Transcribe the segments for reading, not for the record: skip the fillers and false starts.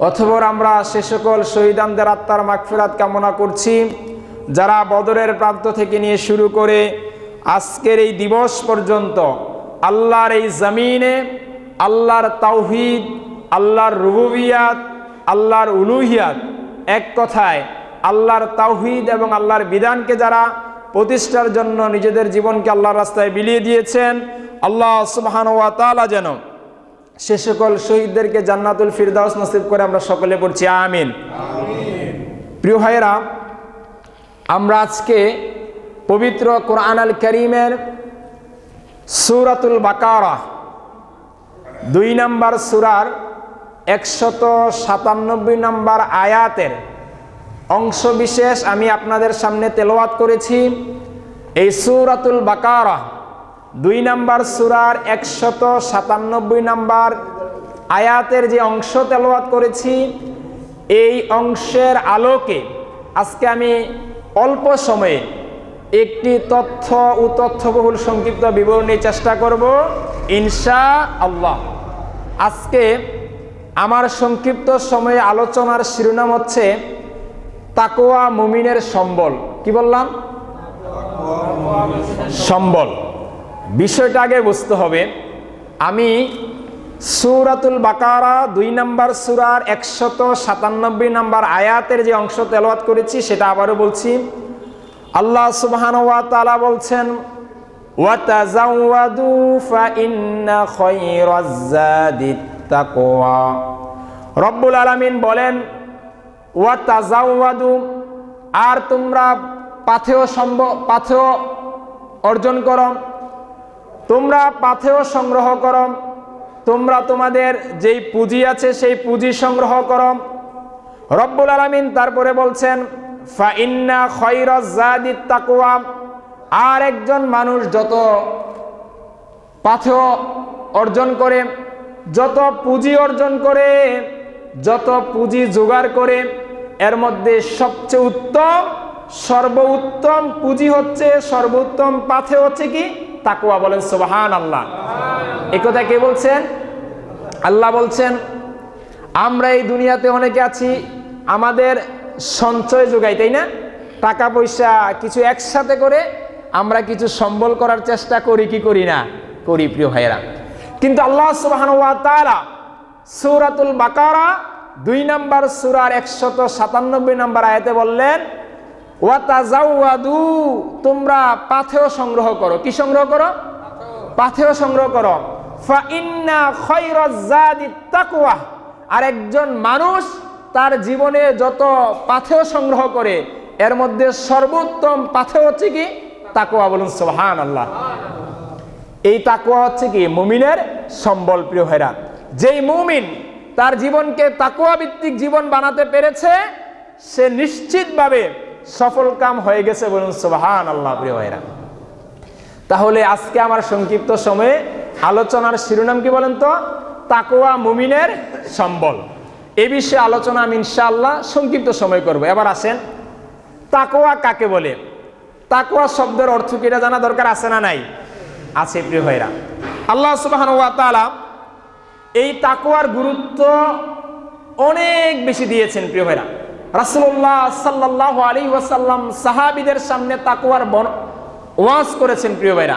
অথবা আমরা সে সকল শহীদানদের আত্মার মাগফিরাত কামনা করছি যারা বদরের প্রান্ত থেকে নিয়ে শুরু করে আজকের এই দিবস পর্যন্ত আল্লাহর এই জমিনে আল্লাহর তাওহীদ, আল্লাহর রুবুবিয়াত, আল্লাহর উলুহিয়াত, এক কথায় আল্লাহর তাওহীদ এবং আল্লাহর বিধানকে যারা প্রতিষ্ঠার জন্য নিজেদের জীবনকে আল্লাহর রাস্তায় বিলিয়ে দিয়েছেন, আল্লাহ সুবহানাহু ওয়া তাআলা যেন সে সকল শহীদদেরকে জান্নাতুল ফিরদাউস নসিব করে আমরা সকলে পড়ছি আমিন। প্রিয় ভাইয়েরা, আমরা আজকে পবিত্র কোরআন আল কারীমের সূরাতুল বাকারা 2 নম্বর সূরার 197 নম্বর আয়াতের অংশ বিশেষ আমি আপনাদের সামনে তেলাওয়াত করেছি। এই সূরাতুল বাকারা 2 নম্বর সূরার 197 নম্বর আয়াতের যে অংশ তেলাওয়াত করেছি, এই অংশের আলোকে আজকে আমি অল্প সময়ে একটি তথ্যবহুল সংক্ষিপ্ত বিবরণীর চেষ্টা করব ইনশাআল্লাহ। আজকে আমার সংক্ষিপ্ত সময়ে আলোচনার শিরোনাম হচ্ছে তাকওয়া মুমিনের সম্বল। কি বললাম? সম্বল। বিষয়টা আগে বুঝতে হবে। আমি সূরাতুল বাকারা 2 নম্বর সূরার 197 নম্বর আয়াতের যে অংশ তেলাওয়াত করেছি সেটা আবারও বলছি। আল্লাহ সুবহানাহু ওয়া তাআলা বলছেন, ওয়া তাযাওয়াদু ফা ইন্না খায়রাজ যাদিত তাকওয়া। রব্বুল আলামিন বলেন, ওয়া তাযাওয়াদু, আর তোমরা পাথেয় অর্জন করো, তোমরা পাথেয় সংগ্রহ করো, তোমরা তোমাদের যেই পুঁজি আছে সেই পুঁজি সংগ্রহ করো। রব্বুল আলামিন তারপরে বলছেন, ফা ইন্না খায়রাজ যাদিত তাকওয়া, আর একজন মানুষ যত পাথেয় অর্জন করে, যত পুঁজি অর্জন করে, যত পুঁজি জোগাড় করে, এর মধ্যে সবচেয়ে উত্তম, সর্বোত্তম পুঁজি হচ্ছে, সর্বোত্তম পাথেয় হচ্ছে কি? তাকওয়া। বলেন সুবহানাল্লাহ। এই কথা কে বলছেন? আল্লাহ বলছেন। আমরা এই দুনিয়াতে অনেকে আছি, আমাদের সঞ্চয় যোগাই, তাই না? টাকা পয়সা কিছু একসাথে করে আমরা কিছু সম্বল করার চেষ্টা করি কি করি না? করি, প্রিয় ভাইয়েরা। কিন্তু আল্লাহ সুবহানাহু ওয়া তাআলা সূরাতুল বাকারা 2 নম্বর সূরার 197 নম্বর আয়াতে বললেন, ওয়া তাযাওয়াদু, তোমরা পাথেয় সংগ্রহ করো। কি সংগ্রহ করো? পাথেয় সংগ্রহ করো। ফা ইন্না খায়রাজ যাদিত তাকওয়া, আর একজন মানুষ তার জীবনে যত পাথেয় সংগ্রহ করে এর মধ্যে সর্বোত্তম পাথেয় হচ্ছে কি? তাকওয়া। বলুন সুবহানাল্লাহ। এই তাকওয়া হচ্ছে কি? মুমিনের সম্বল। প্রিয় ভাইরা, যেই মুমিন তার জীবনকে তাকওয়া ভিত্তিক জীবন বানাতে পেরেছে, সে নিশ্চিতভাবে সফলকাম হয়ে গেছে। বলুন সুবহানাল্লাহ। প্রিয় ভাইরা, তাহলে আজকে আমার সংক্ষিপ্ত সময়ে আলোচনার শিরোনাম কি বলেন তো? তাকওয়া মুমিনের সম্বল। এই বিষয়ে আলোচনা আমি ইনশাআল্লাহ সংক্ষিপ্ত সময় করব। এবার আসেন, তাকওয়া কাকে বলে? তাকওয়া শব্দের অর্থ কি এটা জানা দরকার আছে না নাই? আছে, প্রিয় ভাইরা। আল্লাহ সুবহানাহু ওয়া তাআলা এই তাকওয়ার গুরুত্ব অনেক বেশি দিয়েছেন। প্রিয় ভাইরা, রাসূলুল্লাহ সাল্লাল্লাহু আলাইহি ওয়াসাল্লাম সাহাবীদের সামনে তাকওয়ার ওয়াজ করেছেন। প্রিয় ভাইরা,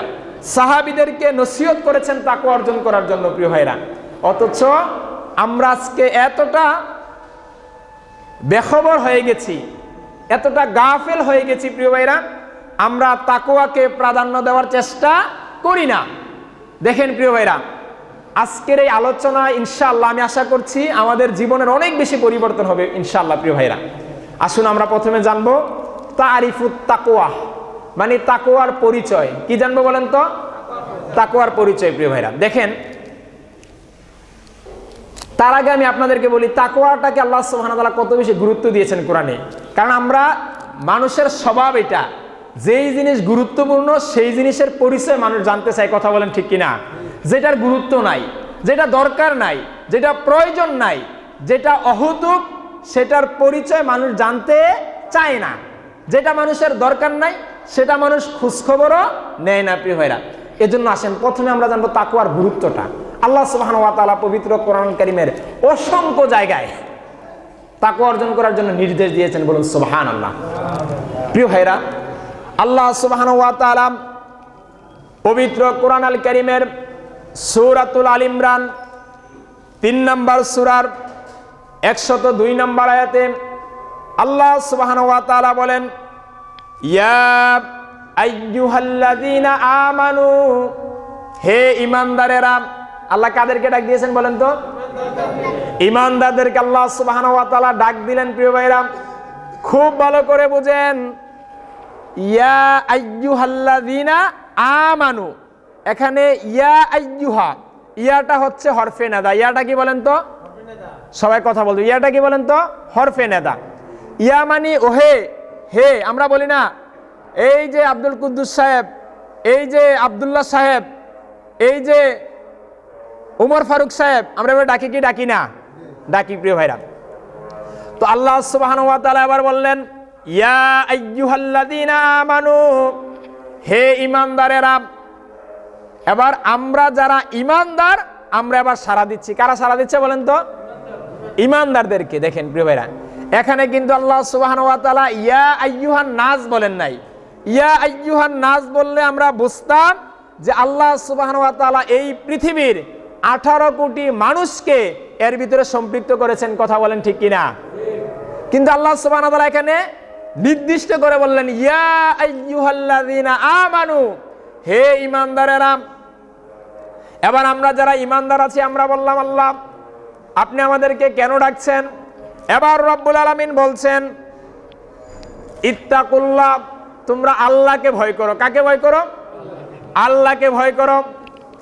সাহাবীদেরকে নসিহত করেছেন তাকওয়া অর্জন করার জন্য। প্রিয় ভাইরা, অথচ আমরা আজকে এতটা বেখবর হয়ে গেছি, এতটা গাফেল হয়ে গেছি, প্রিয় ভাইরা, আমরা তাকওয়াকে প্রাধান্য দেওয়ার চেষ্টা করি না। দেখেন প্রিয় ভাইরা, আজকের এই আলোচনা ইনশাআল্লাহ আমি আশা করছি আমাদের জীবনের অনেক বেশি পরিবর্তন হবে ইনশাআল্লাহ। প্রিয় ভাইরা, আসুন আমরা প্রথমে জানবো তারিফুত তাকওয়া, মানে তাকওয়ার পরিচয়। কি জানবো বলেন তো? তাকওয়ার পরিচয়। প্রিয় ভাইরা, দেখেন, তার আগে আমি আপনাদেরকে বলি তাকওয়াটাকে আল্লাহ সুবহানাহু ওয়া তাআলা কত বেশি গুরুত্ব দিয়েছেন কোরআনে। কারণ আমরা মানুষের স্বভাব এটা, যেই জিনিস গুরুত্বপূর্ণ সেই জিনিসের পরিচয় মানুষ জানতে চায়। কথা বলেন ঠিক কিনা? যেটার গুরুত্ব নাই, যেটা দরকার নাই, যেটা প্রয়োজন নাই, যেটা অহেতুক, সেটার পরিচয় মানুষ জানতে চায় না। যেটা মানুষের দরকার নাই সেটা মানুষ খোঁজখবরও নেয় না। প্রিয় ভাইরা, এজন্য আসেন প্রথমে আমরা জানবো তাকওয়ার গুরুত্বটা। আল্লাহ সুবহানাহু ওয়া তাআলা পবিত্র কোরআন কারীমের অসংখ্য জায়গায় তাকওয়া অর্জন করার জন্য নির্দেশ দিয়েছেন, বলুন সুবহানাল্লাহ। প্রিয় ভাইরা, আল্লাহ সুবহানাহু ওয়া তাআলা পবিত্র কোরআন আল কারীমের সূরাতুল আল ইমরান 3 নম্বর সূরার 102 নম্বর আয়াতে আল্লাহ সুবহানাহু ওয়া তাআলা বলেন, ইয়া আইয়ুহাল্লাযীনা আমানু, হে ঈমানদারেরা। আল্লাহ কাদেরকে ডাক দিয়েছেন বলেন তো? ঈমানদারদেরকে আল্লাহ সুবহানাহু ওয়া তাআলা ডাক দিলেন। প্রিয় ভাইরা, খুব ভালো করে বুঝেন, ইয়া আইয়ুহাল্লাযীনা আমানু, এখানে ইয়া আইয়ুহা, ইয়াটা হচ্ছে হরফে নাদা। ইয়াটা কি বলেন তো? সবাই কথা বলতো, ইয়াটা কি বলেন তো? হরফে নাদা। ইয়া মানে ওহে, হে। আমরা বলি না, এই যে আব্দুল কুদ্দুস সাহেব, এই যে আব্দুল্লাহ সাহেব, এই যে উমর ফারুক সাহেব, আমরা এবার ডাকি কি ডাকি না? ডাকি। প্রিয় ভাইরা, তো আল্লাহ সুবহানাহু ওয়া তাআলা আবার বললেন, ইয়া আইয়ুহাল্লাযীনা আমানু, হে ঈমানদারেরা। এবার আমরা যারা ঈমানদার, আমরা এবার সাড়া দিচ্ছি। কারা সাড়া দিচ্ছে বলেন তো? ঈমানদারদেরকে। দেখেন প্রিয় ভাইরা, এখানে কিন্তু আল্লাহ সুবহানাহু ওয়া তাআলা ইয়া আইয়ুহান নাস বলেন নাই। ইয়া আইয়ুহান নাস বললে আমরা বুঝতাম যে আল্লাহ সুবহানাহু ওয়া তাআলা এই পৃথিবীর 18 কোটি মানুষকে এর ভিতরে সম্পৃক্ত করেছেন। কথা বলেন ঠিক কিনা? কিন্তু আল্লাহ সুবহানাহু ওয়া তাআলা এখানে নির্দিষ্ট করে বললেন, ইয়া আইয়ুহাল্লাযীনা আমানু, হে ঈমানদারেরা। এবার আমরা যারা ঈমানদার আছি, আমরা বললাম, আল্লাহ আপনি আমাদেরকে কেন ডাকছেন? এবার রব্বুল আলামিন বলছেন, ইত্তাকুল্লাহ, তোমরা আল্লাহকে ভয় করো। কাকে ভয় করো? আল্লাহকে ভয় করো।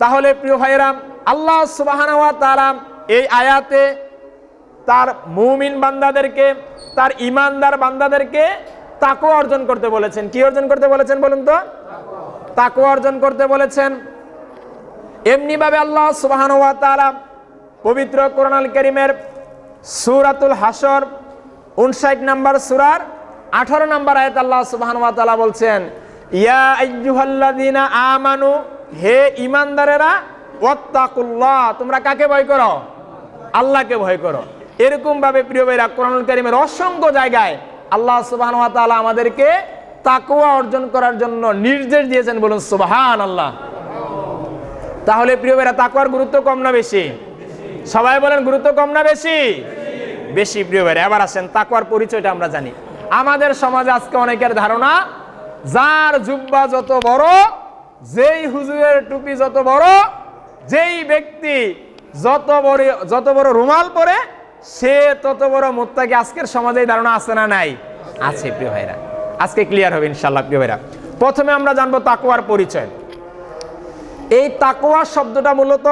তাহলে প্রিয় ভাইরা, আল্লাহ সুবহানাহু ওয়া তাআলা এই আয়াতে তার মুমিন বান্দাদেরকে, তার ঈমানদার বান্দাদেরকে তাকওয়া অর্জন করতে বলেছেন। কি অর্জন করতে বলেছেন বলুন তো? তাকওয়া অর্জন করতে বলেছেন। এমনি ভাবে আল্লাহ সুবহানাহু ওয়া তাআলা পবিত্র কোরআন আল কারীমের সূরাতুল হাসর 59 নম্বর সূরার 18 নম্বর আয়াত আল্লাহ সুবহানাহু ওয়া তাআলা বলছেন, ইয়া আইয়ুহাল্লাযীনা আমানু, হে ঈমানদারেরা, ওয়াত্তাকুল্লাহ, তোমরা কাকে ভয় করো? আল্লাহকে ভয় করো। এরকম ভাবে প্রিয় ভাইরা, কোরআনুল কারীমের অসংখ্য জায়গায় আল্লাহ সুবহানাহু ওয়া তাআলা আমাদেরকে তাকওয়া অর্জন করার জন্য নির্দেশ দিয়েছেন, বলুন সুবহানাল্লাহ। তাহলে প্রিয় ভাইরা, তাকওয়ার গুরুত্ব কম না বেশি? সবাই বলেন, গুরুত্ব কম না বেশি? বেশি। প্রিয় ভাইরা, এবার আসেন তাকওয়ার পরিচয়টা আমরা জানি। আমাদের সমাজে আজকে অনেকের ধারণা, যার জুব্বা যত বড়, যেই হুজুরের টুপি যত বড়, যেই ব্যক্তি যত বড় রুমাল পরে, সে তত বড় মুত্তাকি। আজকের সমাজে এই ধারণা আছে না নাই? আছে প্রিয় ভাইরা। আজকে ক্লিয়ার হবে ইনশাআল্লাহ। প্রিয় ভাইরা, প্রথমে আমরা জানবো তাকওয়ার পরিচয়। এই তাকওয়া শব্দটা মূলত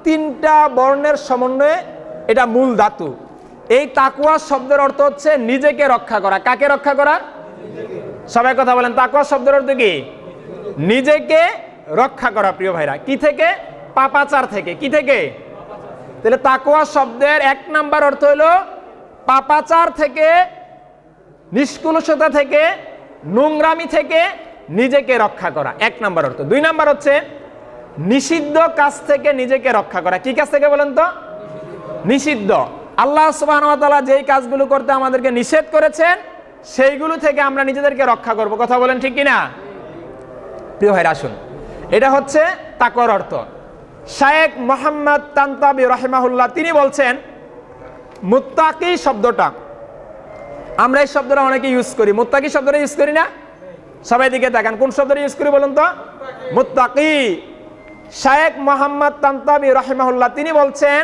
3টা বর্ণের সমন্বয়ে এটা মূল ধাতু। এই তাকওয়া শব্দের অর্থ হচ্ছে নিজেকে রক্ষা করা। কাকে রক্ষা করা? সবাই কথা বলেন, তাকওয়া শব্দের অর্থ কি? নিজেকে রক্ষা করা। প্রিয় ভাইরা, কি থেকে? পাপাচার থেকে। কি থেকে? তাহলে তাকওয়া শব্দের 1 নাম্বার অর্থ হলো পাপাচার থেকে, নিষ্কুলসতা থেকে, নোংরামি থেকে নিজেকে রক্ষা করা, 1 নাম্বার অর্থ। 2 নাম্বার হচ্ছে নিষিদ্ধ কাজ থেকে নিজেকে রক্ষা করা। কি কাজ থেকে বলেন তো? নিষিদ্ধ। আল্লাহ সুবহানাহু ওয়া তাআলা যেই কাজগুলো করতে আমাদেরকে নিষেধ করেছেন, সেইগুলো থেকে আমরা নিজেদেরকে রক্ষা করব। কথা বলেন ঠিক কিনা? প্রিয় ভাইরা, আসুন, এটা হচ্ছে তাকওয়ার অর্থ। শায়েখ মুহাম্মদ তানতাবি রাহিমাহুল্লাহ তিনি বলছেন, মুত্তাকি শব্দটা, আমরা এই শব্দটা অনেকে ইউজ করি। মুত্তাকি শব্দটা ইউজ করি না? সবাই দিকে তাকান, কোন শব্দটা ইউজ করি বলুন তো? মুত্তাকি। শায়েখ মুহাম্মদ তানতাবি রাহিমাহুল্লাহ তিনি বলছেন,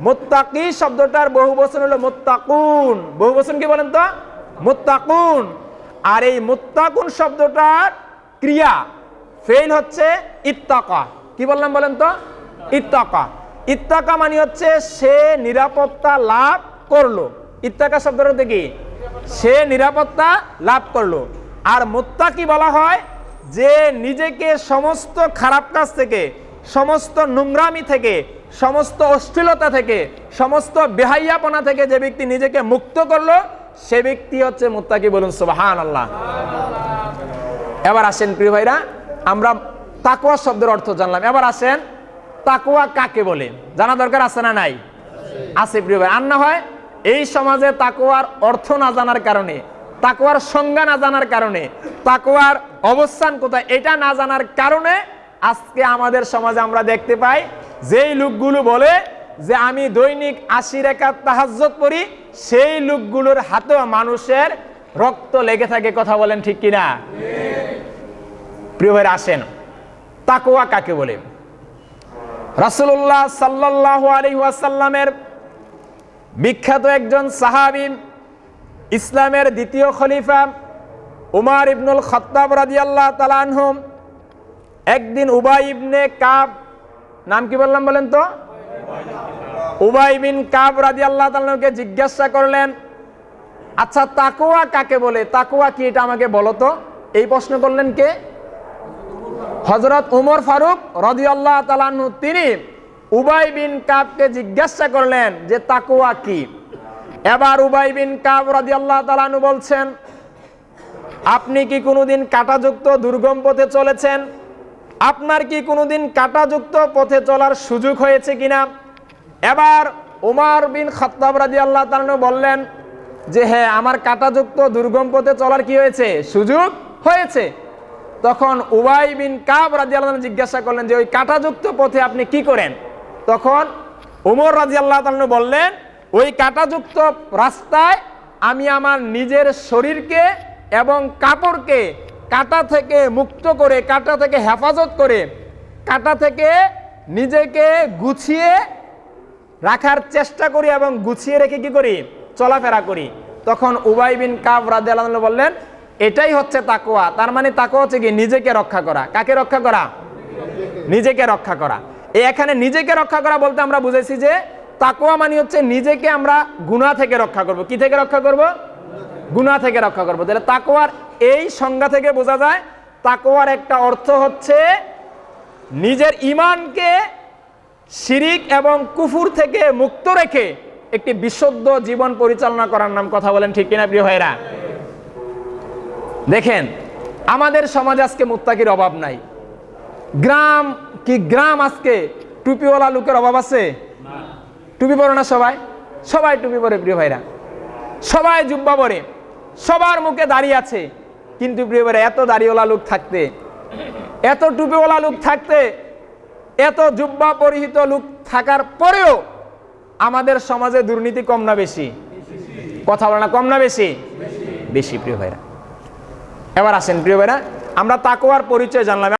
মুত্তাকি শব্দটার বহুবচন হলো মুত্তাকুন। বহুবচন কি বলেন তো? মুত্তাকুন। আর এই মুত্তাকুন শব্দটার ক্রিয়া ফেল হচ্ছে ইত্তাকা। কি বললাম বলেন তো? ইত্তাকা। ইত্তাকা মানে হচ্ছে সে নিরাপত্তা লাভ করলো। ইত্তাকা শব্দের অর্থ কি? সে নিরাপত্তা লাভ করলো। আর মুত্তাকি বলা হয় যে নিজেকে সমস্ত খারাপ কাজ থেকে, সমস্ত নোংরামি থেকে, সমস্ত অশ্লীলতা থেকে, সমস্ত বেহাইয়াপনা থেকে যে ব্যক্তি নিজেকে মুক্ত করলো, সে ব্যক্তি হচ্ছে মুত্তাকি। বলুন সুবহানাল্লাহ। এবার আসেন প্রিয় ভাইরা, আমরা তাকওয়া শব্দের অর্থ জানলাম। এবার আসেন তাকওয়া কাকে বলে, জানা দরকার আছে না নাই? আছে প্রিয় ভাই। আর না হয় এই সমাজে তাকওয়ার অর্থ না জানার কারণে, তাকওয়ার সংজ্ঞা না জানার কারণে, তাকওয়ার অবস্থান কোথায় এটা না জানার কারণে আজকে আমাদের সমাজে আমরা দেখতে পাই যেই লোকগুলো বলে যে আমি দৈনিক 80 রাকাত তাহাজ্জুদ পড়ি, সেই লোকগুলোর হাতেও মানুষের রক্ত লেগে থাকে। কথা বলেন ঠিক কিনা? প্রিয় ভাইরা, আসেন তাকওয়া কাকে বলে। রাসূলুল্লাহ সাল্লাল্লাহু আলাইহি ওয়াসাল্লামের বিখ্যাত একজন সাহাবী, ইসলামের দ্বিতীয় খলিফা উমর ইবনুল খাত্তাব রাদিয়াল্লাহু তাআলা আনহু, একদিন উবাই ইবনে কাব, নাম কি বললাম বলেন তো? উবাই বিন কাব রাদিয়াল্লাহু তাআলাকে জিজ্ঞাসা করলেন, আচ্ছা তাকওয়া কাকে বলে, তাকওয়া কি এটা আমাকে বলো তো। এই প্রশ্ন করলেন কে? হযরত উমর ফারুক রাদিয়াল্লাহু তাআলা আনহু। তিনি উবাই বিন কাবকে জিজ্ঞাসা করলেন যে তাকওয়া কি। এবার উবাই বিন কাব রাদিয়াল্লাহু তাআলা আনহু বলছেন, আপনি কি কোনোদিন কাঁটাযুক্ত দুর্গম পথে চলেছেন? আপনার কি কোনোদিন কাঁটাযুক্ত পথে চলার সুযোগ হয়েছে কিনা? এবার উমর বিন খাত্তাব রাদিয়াল্লাহু তাআলা বললেন যে হ্যাঁ, আমার কাঁটাযুক্ত দুর্গম পথে চলার কি হয়েছে? সুযোগ হয়েছে। তখন উবাই বিন কাব রাদিয়াল্লাহু তাআলা জিজ্ঞাসা করলেন যে ওই কাঁটাযুক্ত পথে আপনি কি করেন? তখন উমর রাদিয়াল্লাহু তাআলা বললেন, ওই কাঁটাযুক্ত রাস্তায় আমি আমার নিজের শরীরকে এবং কাপড়কে কাঁটা থেকে মুক্ত করে, কাঁটা থেকে হেফাজত করে, কাঁটা থেকে নিজেকে গুছিয়ে রাখার চেষ্টা করি এবং গুছিয়ে রেখে কি করি? চলাফেরা করি। তখন উবাই বিন কাব রাদিয়াল্লাহু আনহু বললেন, এটাই হচ্ছে তাকওয়া। তার মানে তাকওয়া হচ্ছে কি? নিজেকে রক্ষা করা। কাকে রক্ষা করা? নিজেকে রক্ষা করা। এখানে নিজেকে রক্ষা করা বলতে আমরা বুঝেছি যে তাকওয়া মানে হচ্ছে নিজেকে আমরা গুনাহ থেকে রক্ষা করব। কি থেকে রক্ষা করব? গুনাহ থেকে রক্ষা করব। তাহলে তাকওয়ার এই সংজ্ঞা থেকে বোঝা যায় তাকওয়ার একটা অর্থ হচ্ছে নিজের ঈমানকে শিরিক এবং কুফুর থেকে মুক্ত রেখে একটি বিশুদ্ধ জীবন পরিচালনা করার নাম। কথা বলেন ঠিক কিনা প্রিয় ভাইরা? দেখেন আমাদের সমাজে আজকে মুত্তাকির অভাব নাই। গ্রাম কি গ্রাম আজকে টুপিওয়ালা লোকের অভাব আছে? টুপি পরে না সবাই? সবাই টুপি পরে প্রিয় ভাইরা, সবাই জুব্বা পরে, সবার মুখে দাড়ি আছে। কিন্তু প্রিয় ভাইরা, এত দাড়িওয়ালা লোক থাকতে, এত টুপিওয়ালা লোক থাকতে, এত জুব্বা পরিহিত লোক থাকার পরেও আমাদের সমাজে দুর্নীতি কম না বেশি? কথা বলে না, কম না বেশি? বেশি প্রিয় ভাইরা। এবার আসেন প্রিয় ভাইরা, আমরা তাকওয়ার পরিচয় জানলাম।